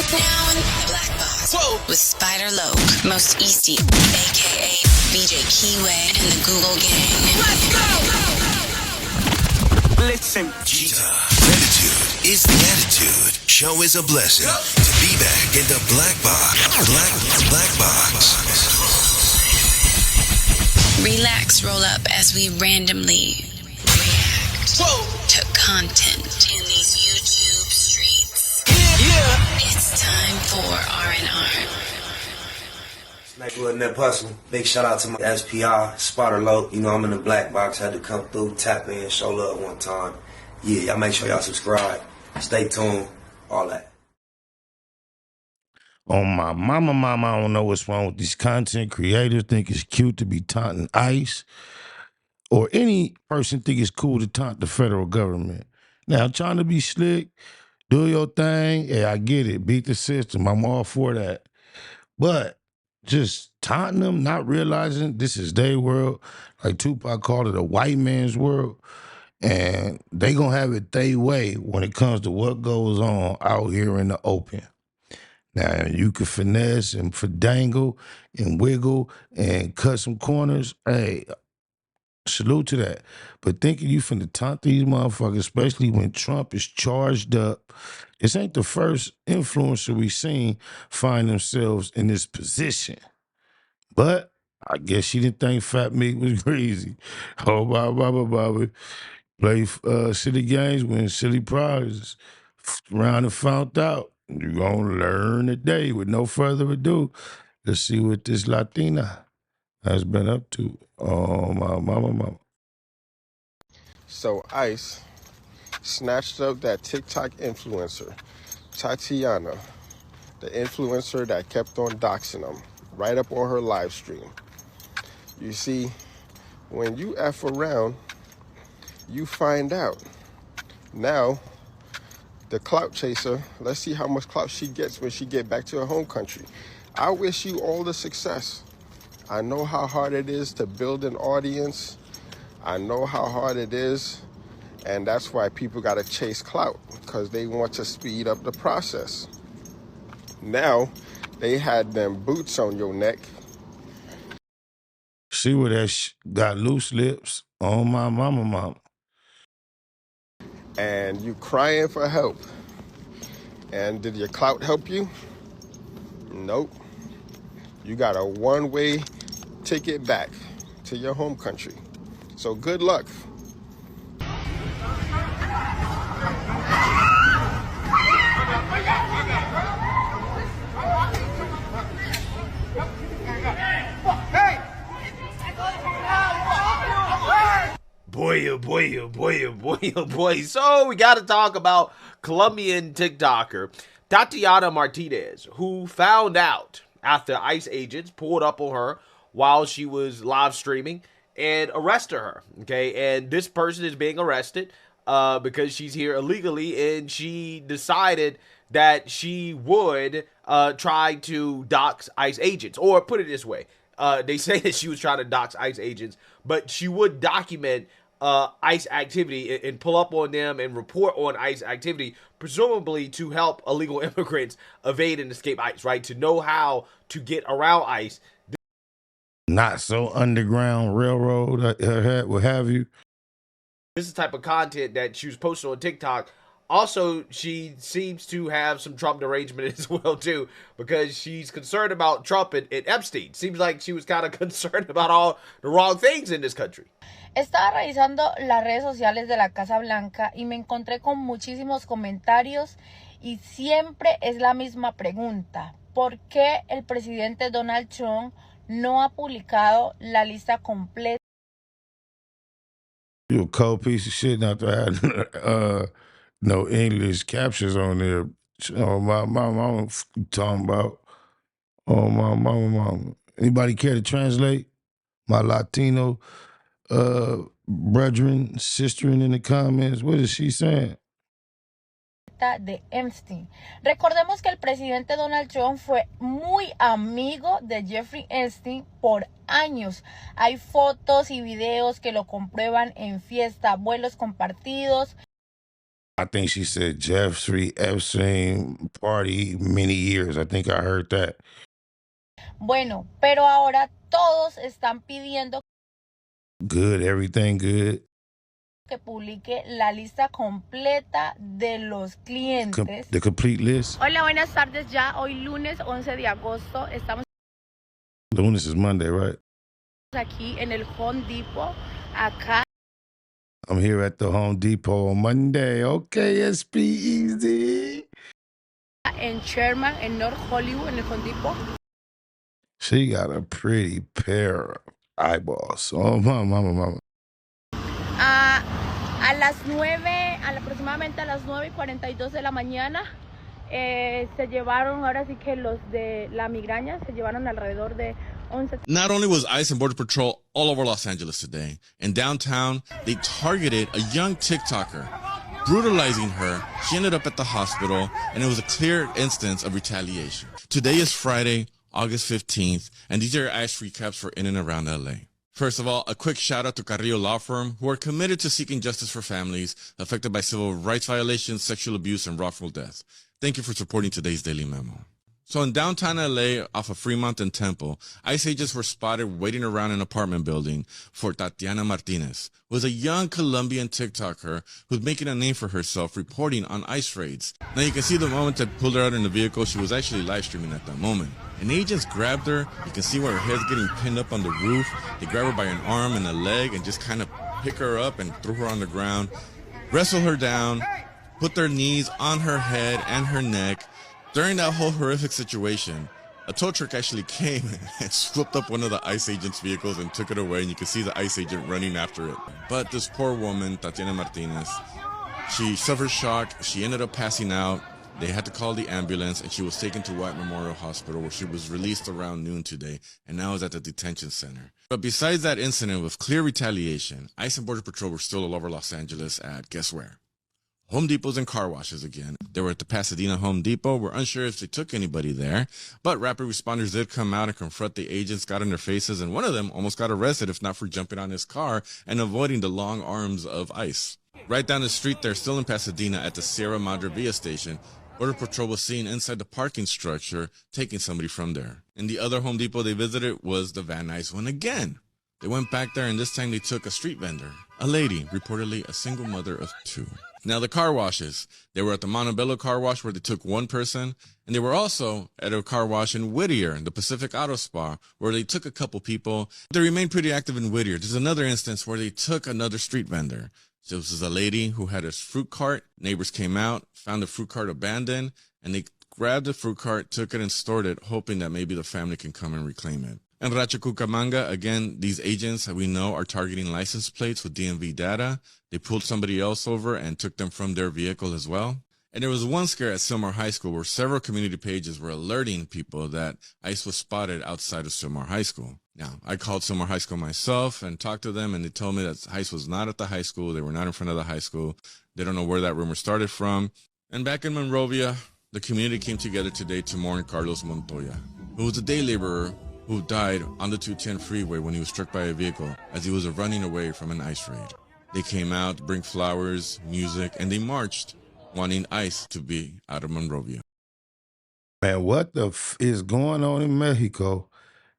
Now in the black box with Spider Loke, Most Easty, aka BJ Keyway, and the Google Gang. Let's go! Listen. Cheetah. Gratitude is the attitude. Show is a blessing. To be back in the black box. Black box. Relax, roll up as we randomly react to content in these YouTube streets. Yeah. It's time for R&R. Sniper in that hustle. Big shout out to my SPR, Spotter Low. You know I'm in the black box. Had to come through, tap in, show love one time. Yeah, y'all make sure y'all subscribe. Stay tuned. All that. On my mama, I don't know what's wrong with these content creators. Think it's cute to be taunting ICE, or any person think it's cool to taunt the federal government. Now, trying to be slick, do your thing, yeah, I get it. Beat the system. I'm all for that. But just taunting them, not realizing this is their world, like Tupac called it a white man's world, and they gonna have it their way when it comes to what goes on out here in the open. Now, you can finesse and fandangle and wiggle and cut some corners. Hey, salute to that. But thinking you finna taunt these motherfuckers, especially when Trump is charged up, this ain't the first influencer we seen find themselves in this position. But I guess she didn't think Fat Meat was greasy. Oh, Bobby. Play silly games, win silly prizes. Round and found out. You're gonna learn today. With no further ado, let's see what this Latina has been up to. Oh, my mama. So ICE snatched up that TikTok influencer, Tatiana, the influencer that kept on doxing them, right up on her live stream. You see, when you F around, you find out. Now, the clout chaser, let's see how much clout she gets when she get back to her home country. I wish you all the success. I know how hard it is to build an audience. I know how hard it is, and that's why people gotta chase clout, because they want to speed up the process. Now, they had them boots on your neck. See where that got loose lips on my mama. And you crying for help. And did your clout help you? Nope. You got a one-way ticket back to your home country. So good luck. Boy. So we got to talk about Colombian TikToker Tatiana Martinez, who found out after ICE agents pulled up on her while she was live streaming and arrested her. Okay, and this person is being arrested because she's here illegally, and she decided that she would try to dox ICE agents, or put it this way. They say that she was trying to dox ICE agents, but she would document ICE activity and pull up on them and report on ICE activity, presumably to help illegal immigrants evade and escape ICE, right? To know how to get around ICE. Not so underground railroad, what have you. This is the type of content that she was posting on TikTok. Also, she seems to have some Trump derangement as well, too, because she's concerned about Trump and Epstein. Seems like she was kind of concerned about all the wrong things in this country. Estaba revisando las redes sociales de la Casa Blanca y me encontré con muchísimos comentarios y siempre es la misma pregunta. ¿Por qué el presidente Donald Trump no ha publicado la lista completa? You a cold piece of shit not to have no English captions on there. Oh, my mama, you talking about? Oh, my mama. Anybody care to translate? My Latino brethren, sisterin in the comments. What is she saying? De Epstein. Recordemos que el presidente Donald Trump fue muy amigo de Jeffrey Epstein por años. Hay fotos y videos que lo comprueban en fiesta, vuelos compartidos. I think she said Jeffrey Epstein party many years. I think I heard that. Bueno, pero ahora todos están pidiendo Good, everything good. que publique la lista completa de los clientes. The complete list. Hola, buenas tardes. Ya hoy lunes 11 de agosto estamos Lunes is Monday, right? aquí en el Home Depot, acá I'm here at the Home Depot on Monday. Okay, SPEZ. en Sherman, en North Hollywood, en el Home Depot. She got a pretty pair of eyeballs. Oh, mama. A las 9, aproximadamente a las 9:42 de la mañana, se llevaron, ahora sí que los de la migraña, se llevaron alrededor de 11. Not only was ICE and Border Patrol all over Los Angeles today, in downtown, they targeted a young TikToker, brutalizing her. She ended up at the hospital, and it was a clear instance of retaliation. Today is Friday, August 15th, and these are your ICE recaps for in and around LA. First of all, a quick shout out to Carrillo Law Firm, who are committed to seeking justice for families affected by civil rights violations, sexual abuse, and wrongful death. Thank you for supporting today's Daily Memo. So in downtown LA, off of Fremont and Temple, ICE agents were spotted waiting around an apartment building for Tatiana Martinez, who was a young Colombian TikToker who's making a name for herself reporting on ICE raids. Now you can see the moment that pulled her out in the vehicle, she was actually live streaming at that moment. And agents grabbed her. You can see where her head's getting pinned up on the roof. They grab her by an arm and a leg and just kind of pick her up and throw her on the ground, wrestle her down, put their knees on her head and her neck. During that whole horrific situation, a tow truck actually came and swooped up one of the ICE agents' vehicles and took it away, and you can see the ICE agent running after it. But this poor woman, Tatiana Martinez, she suffered shock. She ended up passing out. They had to call the ambulance, and she was taken to White Memorial Hospital, where she was released around noon today, and now is at the detention center. But besides that incident with clear retaliation, ICE and Border Patrol were still all over Los Angeles at, guess where? Home Depots and car washes again. They were at the Pasadena Home Depot. We're unsure if they took anybody there, but rapid responders did come out and confront the agents, got in their faces, and one of them almost got arrested, if not for jumping on his car and avoiding the long arms of ICE. Right down the street there, still in Pasadena, at the Sierra Madre Via station, Border Patrol was seen inside the parking structure taking somebody from there. And the other Home Depot they visited was the Van Nuys one again. They went back there, and this time they took a street vendor, a lady, reportedly a single mother of 2. Now, the car washes, they were at the Montebello car wash where they took one person, and they were also at a car wash in Whittier, the Pacific Auto Spa, where they took a couple people. They remained pretty active in Whittier. There's another instance where they took another street vendor. So this is a lady who had a fruit cart. Neighbors came out, found the fruit cart abandoned, and they grabbed the fruit cart, took it, and stored it, hoping that maybe the family can come and reclaim it. In Rancho Cucamonga, again, these agents that we know are targeting license plates with DMV data. They pulled somebody else over and took them from their vehicle as well. And there was one scare at Sylmar High School where several community pages were alerting people that ICE was spotted outside of Sylmar High School. Now, I called Sylmar High School myself and talked to them, and they told me that ICE was not at the high school. They were not in front of the high school. They don't know where that rumor started from. And back in Monrovia, the community came together today to mourn Carlos Montoya, who was a day laborer who died on the 210 freeway when he was struck by a vehicle as he was running away from an ICE raid. They came out to bring flowers, music, and they marched, wanting ICE to be out of Monrovia. Man, what the is going on in Mexico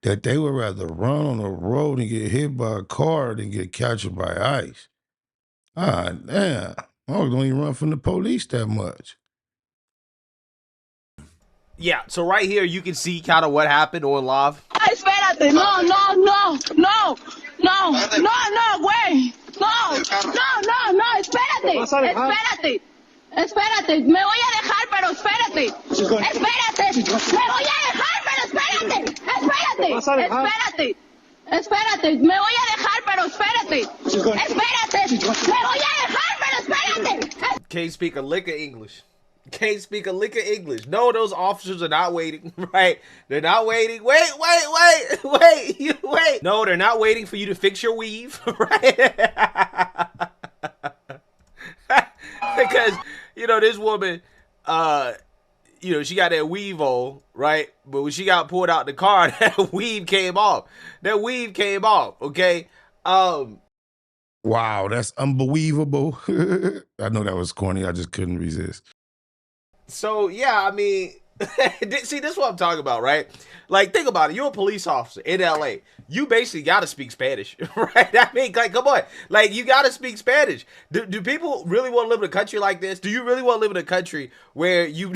that they would rather run on the road and get hit by a car than get captured by ICE? Ah, damn. I don't even run from the police that much. Yeah, so right here you can see kind of what happened on live. Ay, espérate, no, güey. No, espérate, me voy a dejar, pero espérate, me voy a dejar, pero espérate, me voy a dejar, pero espérate, me voy a dejar, pero espérate. Can't speak a lick of English. Can't speak a lick of English. No, those officers are not waiting, right? They're not waiting. Wait. No, they're not waiting for you to fix your weave, right? Because, this woman, she got that weave on, right? But when she got pulled out the car, that weave came off, okay? Wow, that's unbelievable. I know that was corny. I just couldn't resist. So yeah, I mean, see, this is what I'm talking about, right? Like, think about it. You're a police officer in LA. You basically got to speak Spanish, right? I mean, like, come on. Like, you got to speak Spanish. Do people really want to live in a country like this? Do you really want to live in a country where you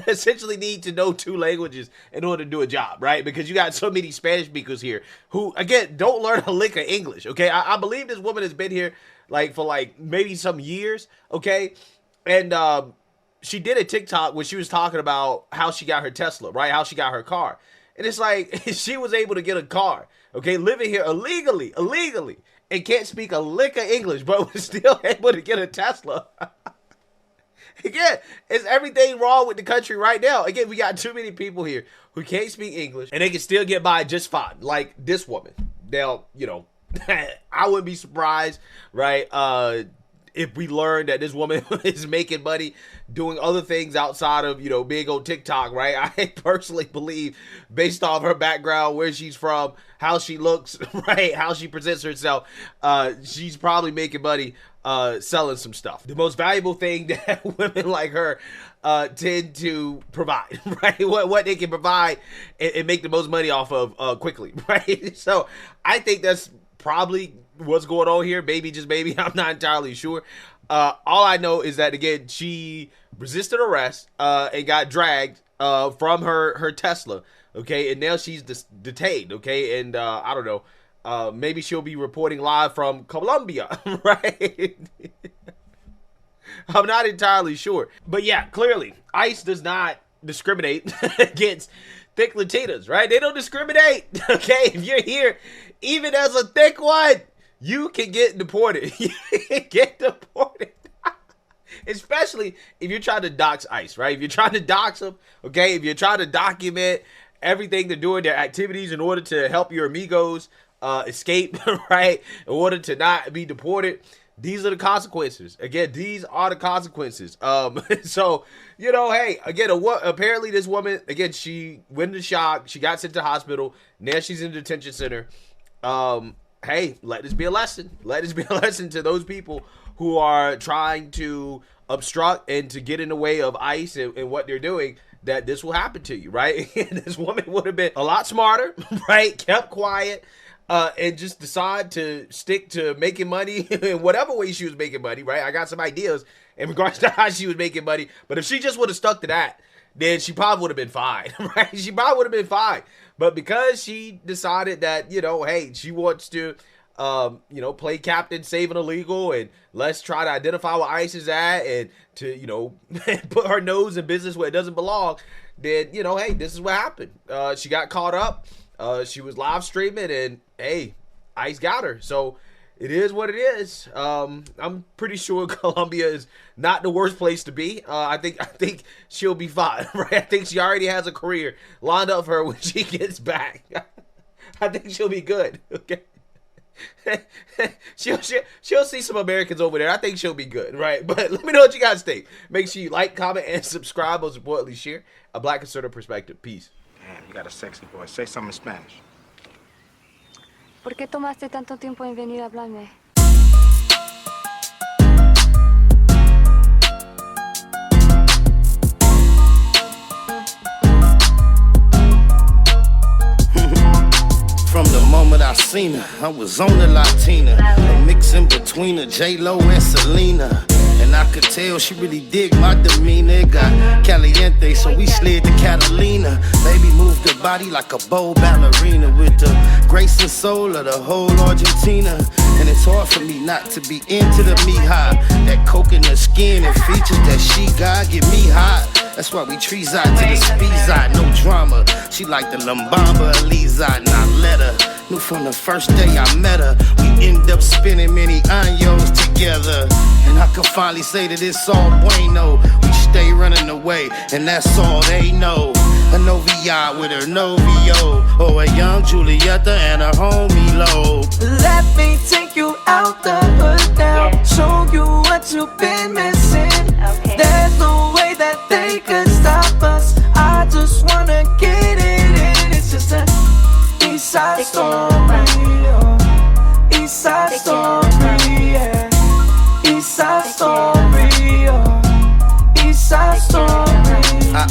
essentially need to know 2 languages in order to do a job, right? Because you got so many Spanish speakers here who, again, don't learn a lick of English, okay? I believe this woman has been here, like, for, like, maybe some years, okay? And, she did a TikTok where she was talking about how she got her Tesla, right? How she got her car. And it's like, she was able to get a car, okay, living here illegally, and can't speak a lick of English, but was still able to get a Tesla. Again, is everything wrong with the country right now? Again, we got too many people here who can't speak English, and they can still get by just fine, like this woman. Now, you know, I wouldn't be surprised, right, if we learn that this woman is making money doing other things outside of, you know, being on TikTok, right? I personally believe, based off her background, where she's from, how she looks, right, how she presents herself, she's probably making money selling some stuff. The most valuable thing that women like her tend to provide, right? What they can provide and make the most money off of quickly, right? So I think that's probably what's going on here. Maybe, just maybe, I'm not entirely sure. All I know is that, again, she resisted arrest and got dragged from her Tesla, okay, and now she's detained, okay, and I don't know, maybe she'll be reporting live from Colombia, right? I'm not entirely sure. But yeah, clearly, ICE does not discriminate against thick Latinas, right? They don't discriminate, okay? If you're here, even as a thick one, you can get deported. You can get deported. Especially if you're trying to dox ICE, right? If you're trying to dox them, okay? If you're trying to document everything they're doing, their activities, in order to help your amigos escape, right? In order to not be deported, these are the consequences. Again, these are the consequences. So, you know, hey, again, apparently this woman, again, she went into shock. She got sent to the hospital. Now she's in the detention center. Hey, let this be a lesson. Let this be a lesson to those people who are trying to obstruct and to get in the way of ICE and what they're doing, that this will happen to you, right? This woman would have been a lot smarter, right? Kept quiet, and just decide to stick to making money in whatever way she was making money, right? I got some ideas in regards to how she was making money, but if she just would have stuck to that, then she probably would have been fine, right? She probably would have been fine. But because she decided that, you know, hey, she wants to, you know, play captain, saving illegal, and let's try to identify where ICE is at and to, you know, put her nose in business where it doesn't belong, then, you know, hey, this is what happened. She got caught up. She was live streaming, and hey, ICE got her. So it is what it is. I'm pretty sure Colombia is not the worst place to be. I think she'll be fine, right? I think she already has a career lined up for her when she gets back. I think she'll be good. Okay. she'll see some Americans over there. I think she'll be good, right? But let me know what you guys think. Make sure you like, comment, and subscribe. Most importantly, share a Black conservative perspective. Peace. Damn, you got a sexy voice. Say something in Spanish. ¿Por qué tomaste tanto tiempo en venir a hablarme? From the moment I seen her, I was on the Latina, a mix in between a J-Lo and Selena. And I could tell she really dig my demeanor. Got caliente, so we slid to Catalina. Baby moved her body like a bold ballerina with the grace and soul of the whole Argentina. And it's hard for me not to be into the mija. That coke in her skin and features that she got get me hot. That's why we trees out to the speeds out, no drama. She like the Lambamba, Eliza, and I let her. Knew from the first day I met her, we end up spending many años together. And I can finally say that it's all bueno. We stay running away, and that's all they know. A Novia with her Novio, or a young Julieta and her homie Lo. Let me take you out the hood now, show you what you've been missing. There's no way that they could stop us. I just wanna get it in. It's just a East Side story, East Side story, yeah.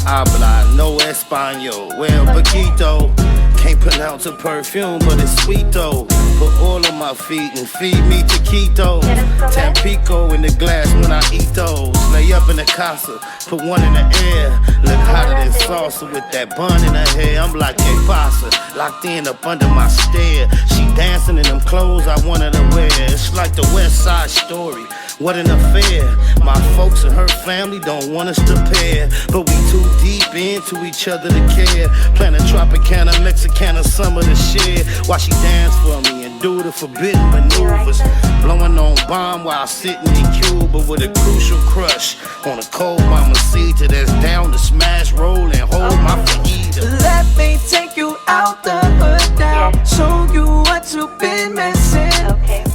habla no español. Well, poquito. Can't pronounce a perfume, but it's sweet though. Put oil on my feet and feed me taquitos. Tampico in the glass when I eat those. Lay up in the casa, put one in the air. Look hotter than salsa with that bun in her hair. I'm like, que pasa? Locked in up under my stare. She dancing in them clothes I wanted to wear. It's like the West Side Story. What an affair. My folks and her family don't want us to pair, but we too deep into each other to care. Plan a Tropicana, Mexicana summer to share. While she dance for me and do the forbidden maneuvers. Blowing on bomb while sitting in Cuba with a crucial crush on a cold mamacita that's down to smash, roll, and hold my fajita. Let me take you out the hood now. Show you what you've been missing.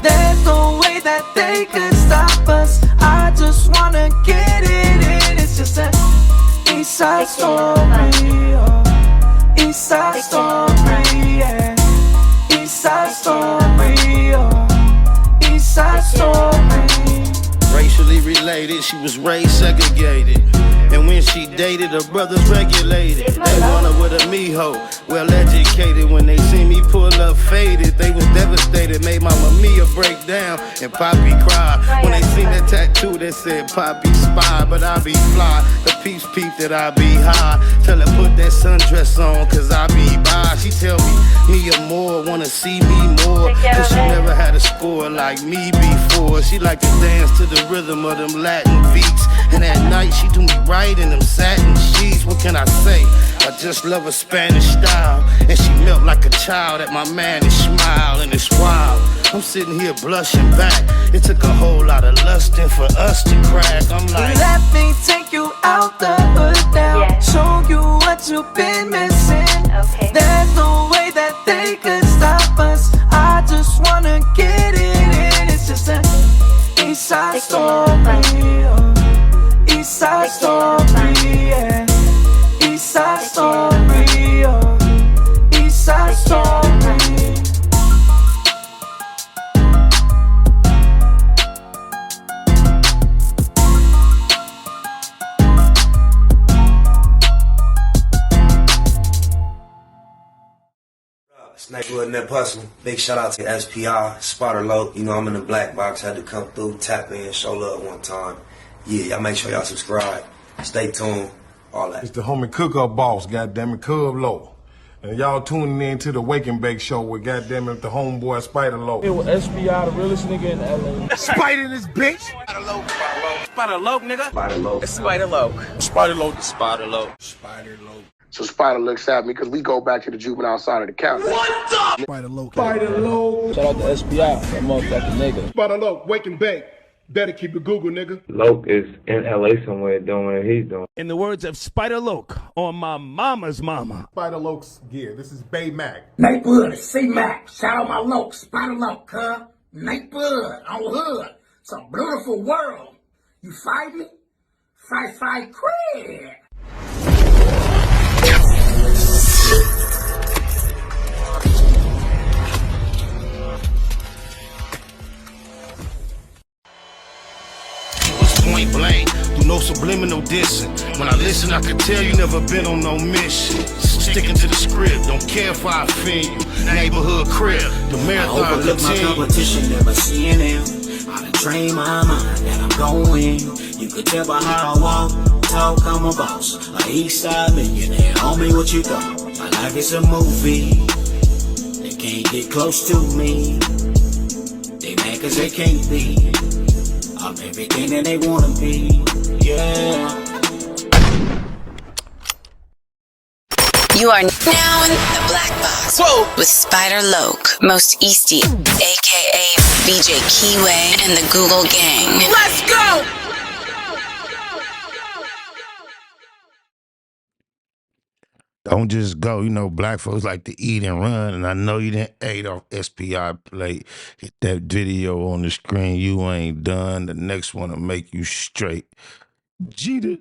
There's no way that they could stop us. I just wanna get it in. It's just an East Side story. East Side story, yeah. East Side story, East Side story. Racially related, she was race segregated. And when she dated, her brothers regulated. They want her with a mijo, well educated. When they see me pull up faded, they was devastated. Made Mama Mia break down and Poppy cry. When they seen that tattoo that said Poppy spy, but I be fly. The peeps peep that I be high. Tell her put that sundress on, cause I be by. She tell me more, wanna see me more. Cause she never had a score like me before. She like to dance to the rhythm of them Latin beats. And at night she do me right in them satin sheets. What can I say? I just love her Spanish style. And she melt like a child at my mannish smile. And it's wild, I'm sitting here blushing back. It took a whole lot of lusting for us to crack. I'm like, let me take you out the hood now. Show you what you've been missing. There's no way that they could stop us. I just wanna get it in. It's just an East Side story. East Side story, yeah. East Side story, East Side story. Snakewood and that hustle. Big shout out to SPI, Spotter Low. You know I'm in the black box. Had to come through, tap in, show love one time. Yeah, y'all make sure y'all subscribe. Stay tuned. All that. It's the homie cook-up boss, goddammit, Cub Low. And y'all tuning in to the Wake and Bake Show with goddammit the homeboy Spider Low. It was SPI, the realest nigga in LA. Spider this bitch! Spider Low, Spider Low, nigga. Spider Low. Spider Low. Spider Low. Spider Low. Spider Low. So Spider looks at me because we go back to the juvenile side of the county. What the? Spider Low. Spider Low. Shout out to SPI, that motherfucking nigga. Spider Low, Wake and Bake. Better keep it Google, nigga. Loke is in LA somewhere doing what he's doing. In the words of Spider Loke on my mama's mama. Spider Loke's gear. This is Bay Mac. Nate Wood, C-Mac. Shout out my Loke, Spider Loke, huh? Nate Wood, on hood. It's a beautiful world. You fight me? Fight, crib. Point blank, do no subliminal dissing. When I listen, I can tell you never been on no mission. Sticking to the script, don't care if I offend you. Neighborhood crib, the marathon I overlook my competition, never seeing them. I done trained my mind that I'm going. You could tell by how I walk, talk, I'm a boss. A east side millionaire, homie, what you thought? My life is a movie. They can't get close to me. They mad cause they can't be. I'm everything that they wanna be, yeah. You are now in the black box. Whoa. With Spider Loke, Most Easty, aka BJ Keyway, and the Google Gang. Let's go! Don't just go. You know, black folks like to eat and run, and I know you didn't ate off SPI plate. Hit that video on the screen. You ain't done. The next one will make you straight. Jeter.